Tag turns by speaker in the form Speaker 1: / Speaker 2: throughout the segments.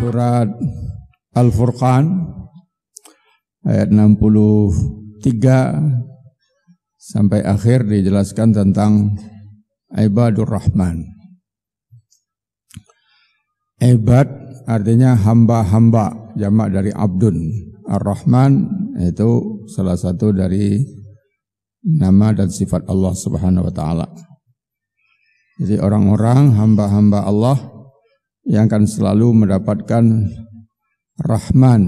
Speaker 1: surat Al-Furqan ayat 63 sampai akhir dijelaskan tentang ibadur rahman. Ibad artinya hamba-hamba, jamak dari abdun. Ar-Rahman itu salah satu dari nama dan sifat Allah Subhanahu wa taala. Jadi orang-orang hamba-hamba Allah yang akan selalu mendapatkan rahman,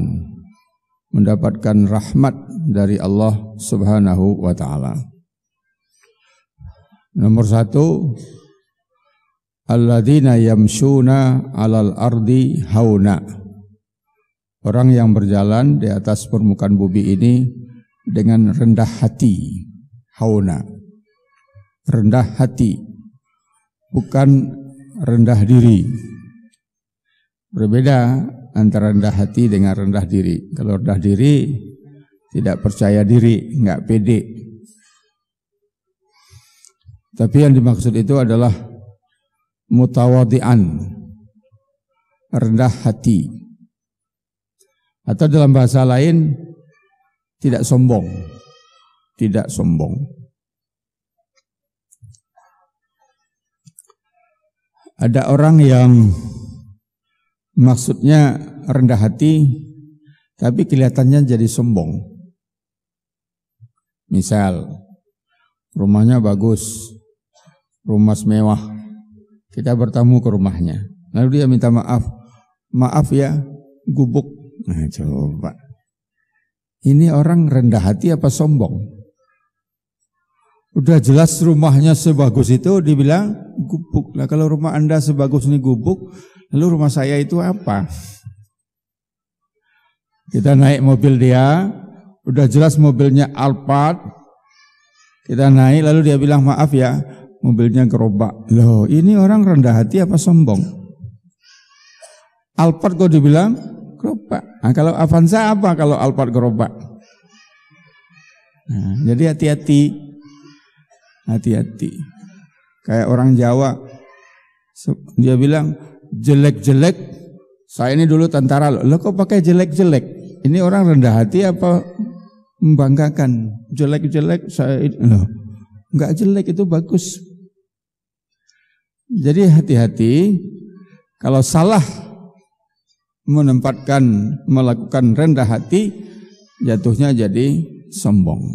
Speaker 1: mendapatkan rahmat dari Allah Subhanahu wa taala. Nomor 1, alladzina yamshuna 'alal ardi hauna. Orang yang berjalan di atas permukaan bumi ini dengan rendah hati. Hauna, rendah hati, bukan rendah diri. Berbeda antara rendah hati dengan rendah diri. Kalau rendah diri, tidak percaya diri, enggak pede. Tapi yang dimaksud itu adalah mutawadhi'an, rendah hati. Atau dalam bahasa lain, tidak sombong. Tidak sombong. Ada orang yang maksudnya rendah hati, tapi kelihatannya jadi sombong. Misal, rumahnya bagus, rumah mewah, kita bertamu ke rumahnya, lalu dia minta maaf, maaf ya, gubuk. Nah coba, ini orang rendah hati apa sombong? Udah jelas rumahnya sebagus itu dibilang gubuk. Nah kalau rumah Anda sebagus ini gubuk, lalu rumah saya itu apa? Kita naik mobil dia, udah jelas mobilnya Alphard, kita naik lalu dia bilang maaf ya, mobilnya gerobak. Loh ini orang rendah hati apa sombong? Alphard kok dibilang gerobak. Nah, kalau Avanza apa kalau Alphard gerobak? Nah, jadi hati-hati. Hati-hati. Kayak orang Jawa, dia bilang jelek-jelek, saya ini dulu tentara loh. Lo kok pakai jelek-jelek? Ini orang rendah hati apa membanggakan? Jelek-jelek saya ini loh. Enggak jelek, itu bagus. Jadi hati-hati kalau salah melakukan rendah hati, jatuhnya jadi sombong.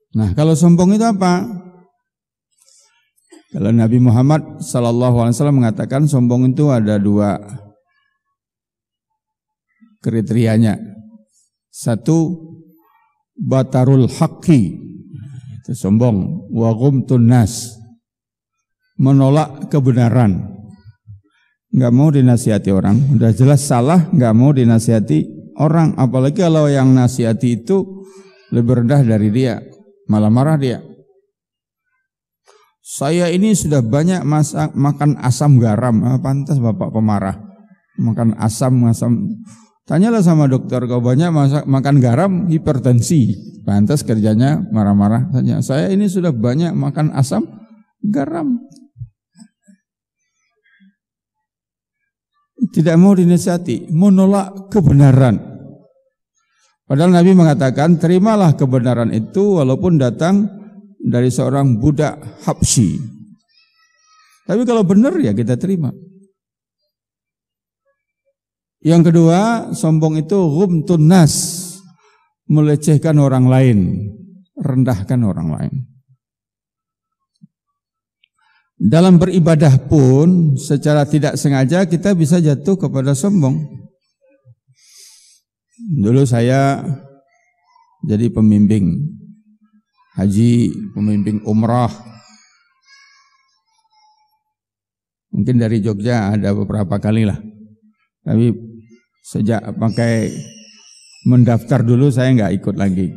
Speaker 1: Nah, kalau sombong itu apa? Kalau Nabi Muhammad SAW mengatakan sombong itu ada 2 kriterianya. 1, batarul haqqi, itu sombong, wa ghumtun nas, menolak kebenaran. Enggak mau dinasihati orang, udah jelas salah, enggak mau dinasihati orang, apalagi kalau yang nasihati itu lebih rendah dari dia, malah marah dia. Saya ini sudah banyak makan asam garam, pantas Bapak pemarah, makan asam. Tanyalah sama dokter, kalau banyak makan garam hipertensi, pantas kerjanya marah-marah. Tanya, saya ini sudah banyak makan asam garam. Tidak mau dinasihati, menolak kebenaran. Padahal Nabi mengatakan, terimalah kebenaran itu walaupun datang dari seorang budak Habsyi. Tapi kalau benar ya kita terima. Yang kedua, sombong itu ghumtun nas, melecehkan orang lain, rendahkan orang lain. Dalam beribadah pun secara tidak sengaja kita bisa jatuh kepada sombong. Dulu saya jadi pembimbing haji, pembimbing umrah. Mungkin dari Jogja ada beberapa kali lah. Tapi sejak pakai mendaftar dulu saya nggak ikut lagi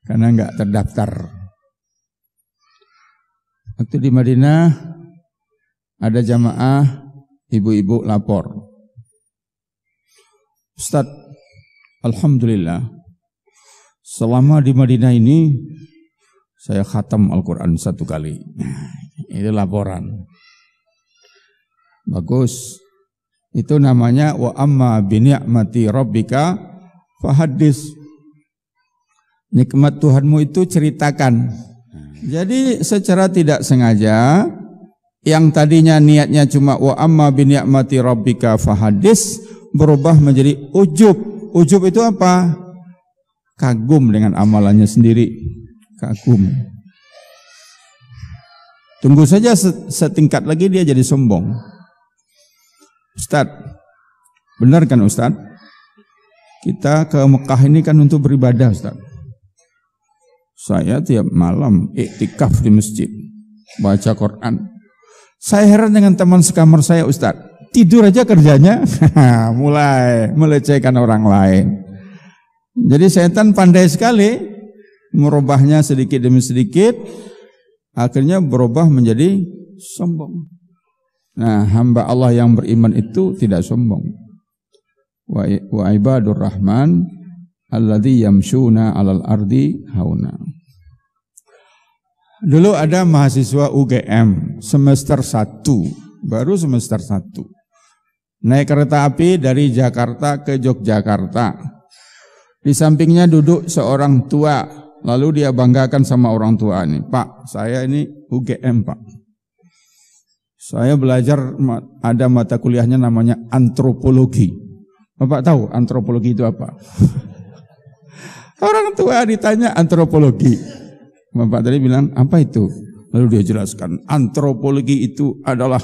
Speaker 1: karena nggak terdaftar. Waktu di Madinah ada jamaah ibu-ibu lapor, Ustaz, alhamdulillah selama di Madinah ini saya khatam Al-Quran 1 kali. Itu laporan. Bagus. Itu namanya wa amma bi ni'mati rabbika fahaddits. Nikmat Tuhanmu itu ceritakan. Jadi secara tidak sengaja yang tadinya niatnya cuma wa amma bi ni'mati rabbika fahaddits berubah menjadi ujub. Ujub itu apa? Kagum dengan amalannya sendiri. Kagum. Tunggu saja setingkat lagi dia jadi sombong. Ustaz, benar kan Ustaz? Kita ke Mekah ini kan untuk beribadah Ustaz. Saya tiap malam iktikaf di masjid, baca Quran. Saya heran dengan teman sekamar saya Ustaz. Tidur aja kerjanya, mulai melecehkan orang lain. Jadi setan pandai sekali merubahnya sedikit demi sedikit, akhirnya berubah menjadi sombong. Nah, hamba Allah yang beriman itu tidak sombong. Wa ibadur rahman alladzi yamshuna 'alal ardi hauna. Dulu ada mahasiswa UGM semester 1, baru semester 1. Naik kereta api dari Jakarta ke Yogyakarta. Di sampingnya duduk seorang tua, lalu dia banggakan sama orang tua ini, "Pak, saya ini UGM, Pak. Saya belajar, ada mata kuliahnya namanya antropologi. Bapak tahu antropologi itu apa?" Orang tua ditanya antropologi. Bapak tadi bilang, "Apa itu?" Lalu dia jelaskan, antropologi itu adalah,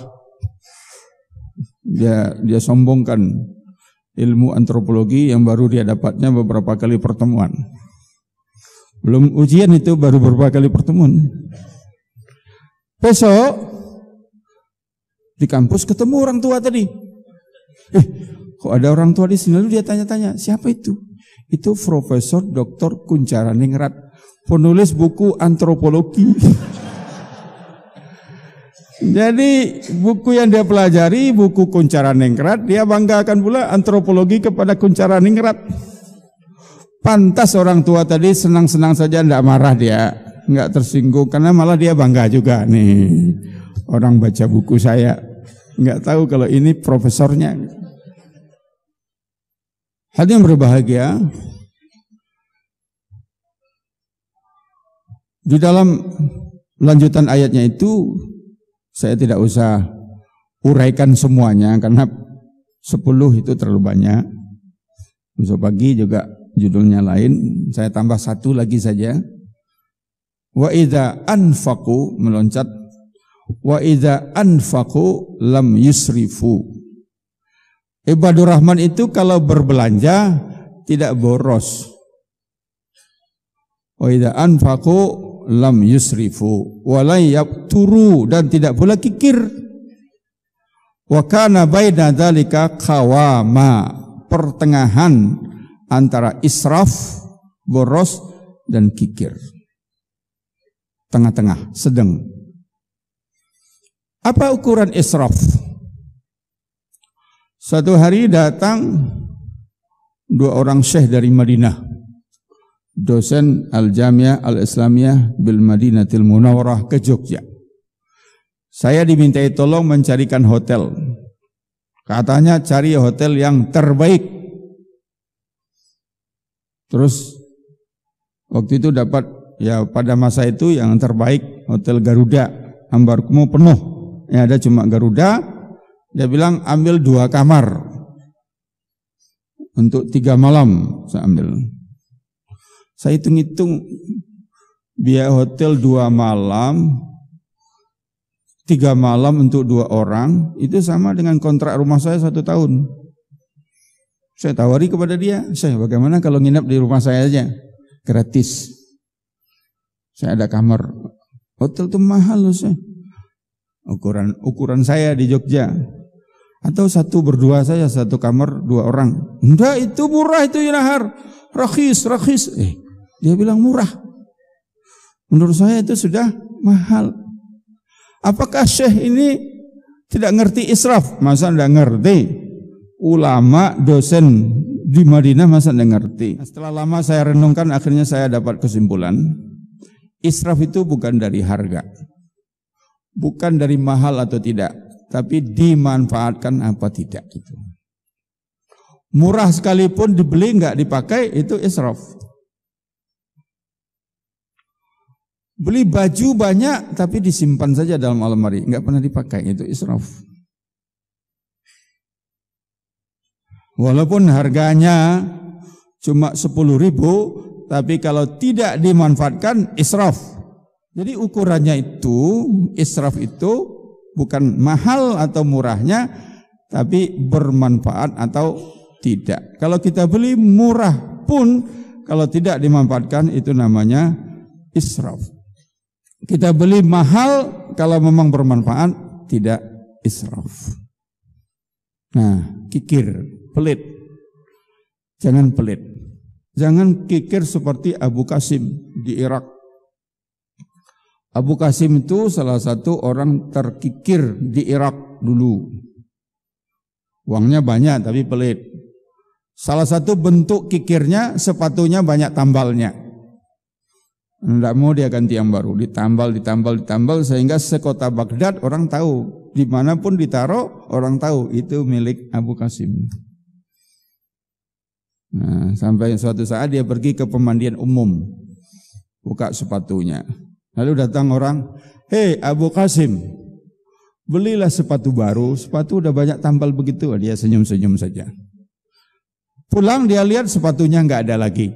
Speaker 1: dia sombongkan ilmu antropologi yang baru dia dapatnya beberapa kali pertemuan. Belum ujian itu baru beberapa kali pertemuan. Besok di kampus ketemu orang tua tadi. Kok ada orang tua di sini? Lalu dia tanya-tanya, siapa itu? Itu Profesor Dr. Kuncharaningrat, penulis buku antropologi. Jadi buku yang dia pelajari, buku Kuncharaningrat, dia banggakan pula antropologi kepada Kuncharaningrat. Pantas orang tua tadi senang-senang saja, tidak marah dia, nggak tersinggung, karena malah dia bangga juga nih. Orang baca buku saya, nggak tahu kalau ini profesornya. Hadirin berbahagia, di dalam lanjutan ayatnya itu saya tidak usah uraikan semuanya karena 10 itu terlalu banyak. Besok pagi juga judulnya lain, saya tambah 1 lagi saja. Wa idza anfaqu, meloncat. Wa idza anfaqu lam yusrifu. Ibadur Rahman itu kalau berbelanja tidak boros. Wa idza anfaqu lam yusrifu wa la yaqturu, dan tidak pula kikir. Wa kana baina dzalika qawama, pertengahan antara israf, boros, dan kikir. Tengah-tengah, sedang. Apa ukuran israf? Suatu hari datang 2 orang syekh dari Madinah, dosen Al-Jami'ah Al-Islamiyah bil Madinatil Munawwarah ke Jogja. Saya dimintai tolong mencarikan hotel. Katanya cari hotel yang terbaik. Terus waktu itu dapat, ya pada masa itu yang terbaik Hotel Garuda, Ambarkumo penuh. Ya ada cuma Garuda. Dia bilang ambil 2 kamar untuk 3 malam. Saya ambil. Saya hitung-hitung biaya hotel 2 malam, 3 malam untuk 2 orang, itu sama dengan kontrak rumah saya 1 tahun. Saya tawari kepada dia, "Saya bagaimana kalau nginap di rumah saya aja? Gratis. Saya ada kamar." Hotel itu mahal loh saya. Ukuran saya di Jogja. Atau 1 berdua saja, 1 kamar 2 orang. Enggak, itu murah itu Yunahar. Rakhis. Dia bilang murah. Menurut saya itu sudah mahal. Apakah syekh ini tidak ngerti israf? Masa tidak ngerti? Ulama, dosen di Madinah masa tidak ngerti? Setelah lama saya renungkan, akhirnya saya dapat kesimpulan. Israf itu bukan dari harga. Bukan dari mahal atau tidak. tapi dimanfaatkan apa tidak itu. Murah sekalipun dibeli nggak dipakai itu israf. Beli baju banyak tapi disimpan saja dalam almari, nggak pernah dipakai, itu israf. Walaupun harganya cuma 10.000, tapi kalau tidak dimanfaatkan israf. Jadi ukurannya itu, israf itu bukan mahal atau murahnya, tapi bermanfaat atau tidak. Kalau kita beli murah pun kalau tidak dimanfaatkan itu namanya israf. Kita beli mahal kalau memang bermanfaat tidak israf. Nah, kikir, pelit. Jangan pelit. Jangan kikir seperti Abu Qasim di Irak. Abu Qasim itu salah satu orang terkikir di Irak dulu. Uangnya banyak tapi pelit. Salah satu bentuk kikirnya sepatunya banyak tambalnya. Tidak mau dia ganti yang baru, ditambal sehingga sekota Baghdad orang tahu, dimanapun ditaruh orang tahu itu milik Abu Qasim. Nah, sampai suatu saat dia pergi ke pemandian umum, buka sepatunya, lalu datang orang, hei Abu Qasim, belilah sepatu baru, sepatu udah banyak tambal begitu. Dia senyum-senyum saja. Pulang dia lihat sepatunya nggak ada lagi,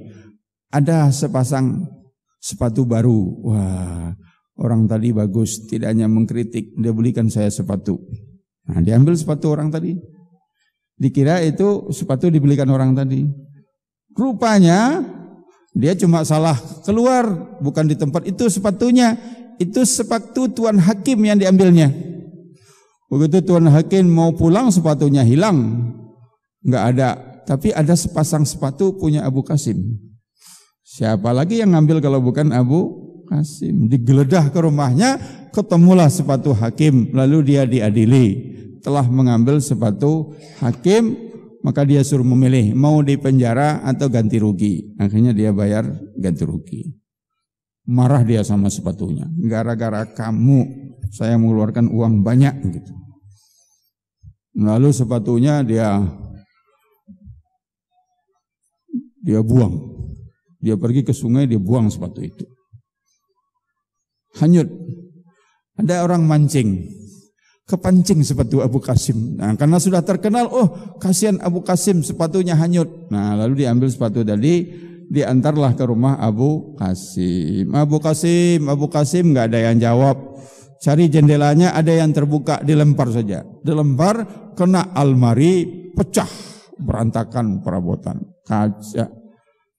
Speaker 1: ada sepasang sepatu baru. Wah, orang tadi bagus, tidak hanya mengkritik, dia belikan saya sepatu. Nah, diambil sepatu orang tadi. Dikira itu sepatu dibelikan orang tadi. Rupanya dia cuma salah keluar, bukan di tempat itu sepatunya. Itu sepatu Tuan Hakim yang diambilnya. Begitu Tuan Hakim mau pulang, sepatunya hilang. Enggak ada, tapi ada sepasang sepatu punya Abu Qasim. Siapa lagi yang ngambil kalau bukan Abu Qasim? Digeledah ke rumahnya, ketemulah sepatu Hakim, lalu dia diadili. Telah mengambil sepatu Hakim, maka dia suruh memilih mau dipenjara atau ganti rugi. Akhirnya dia bayar ganti rugi. Marah dia sama sepatunya. Gara-gara kamu saya mengeluarkan uang banyak gitu. Lalu sepatunya dia buang. Dia pergi ke sungai, dia buang sepatu itu. Hanyut. Ada orang mancing, kepancing sepatu Abu Qasim. Nah, karena sudah terkenal, oh kasihan Abu Qasim sepatunya hanyut. Nah, lalu diambil sepatu tadi, diantarlah ke rumah Abu Qasim. Abu Qasim nggak ada yang jawab. Cari jendelanya, ada yang terbuka, dilempar saja. Dilempar, kena almari, pecah, berantakan perabotan, kaca.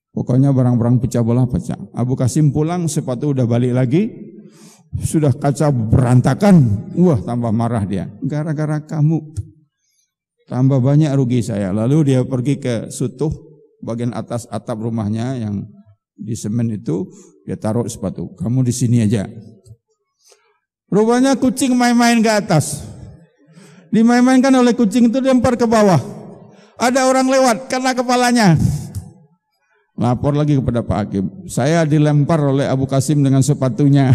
Speaker 1: Pokoknya barang-barang pecah belah pecah. Abu Qasim pulang, sepatu udah balik lagi, sudah kaca berantakan. Wah, tambah marah dia. Gara-gara kamu, tambah banyak rugi saya. Lalu dia pergi ke sutuh, bagian atas atap rumahnya yang di semen itu, dia taruh sepatu. Kamu di sini aja. Rupanya kucing main-main ke atas. Dimain-mainkan oleh kucing itu, dilempar ke bawah. Ada orang lewat, kena kepalanya. Lapor lagi kepada Pak Hakim, saya dilempar oleh Abu Qasim dengan sepatunya.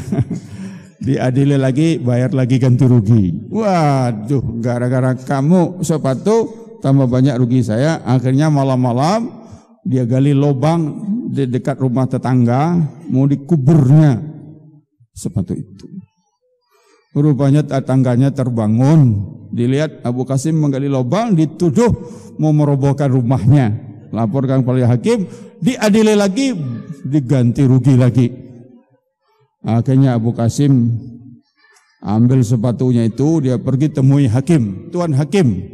Speaker 1: Diadili lagi, bayar lagi ganti rugi. Waduh, gara-gara kamu sepatu tambah banyak rugi saya. Akhirnya malam-malam dia gali lubang di dekat rumah tetangga, mau dikuburnya sepatu itu. Rupanya tetangganya terbangun, dilihat Abu Qasim menggali lubang, dituduh mau merobohkan rumahnya. Laporkan kepada hakim, diadili lagi, diganti rugi lagi. Akhirnya Abu Qasim ambil sepatunya itu, dia pergi temui hakim. Tuan Hakim,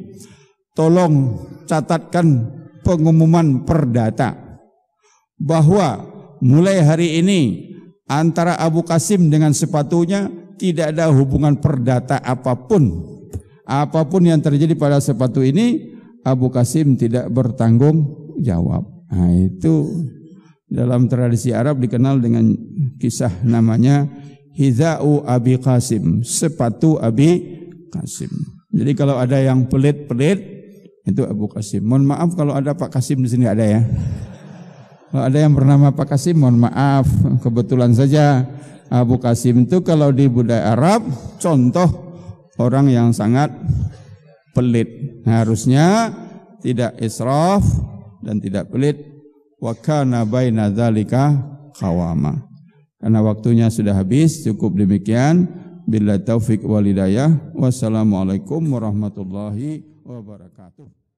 Speaker 1: tolong catatkan pengumuman perdata bahwa mulai hari ini antara Abu Qasim dengan sepatunya tidak ada hubungan perdata apapun. Apapun yang terjadi pada sepatu ini, Abu Qasim tidak bertanggung jawab. Nah, itu dalam tradisi Arab dikenal dengan kisah namanya Hiza'u Abi Qasim, sepatu Abi Qasim. Jadi kalau ada yang pelit-pelit itu Abu Qasim. Mohon maaf kalau ada Pak Qasim di sini, ada ya. Kalau ada yang bernama Pak Qasim, mohon maaf. Kebetulan saja Abu Qasim itu kalau di budaya Arab contoh orang yang sangat pelit. Harusnya tidak israf dan tidak pelit. Wa kana baina dzalika qawama. Karena waktunya sudah habis, cukup demikian. Billahi taufik wal hidayah. Wassalamualaikum warahmatullahi wabarakatuh.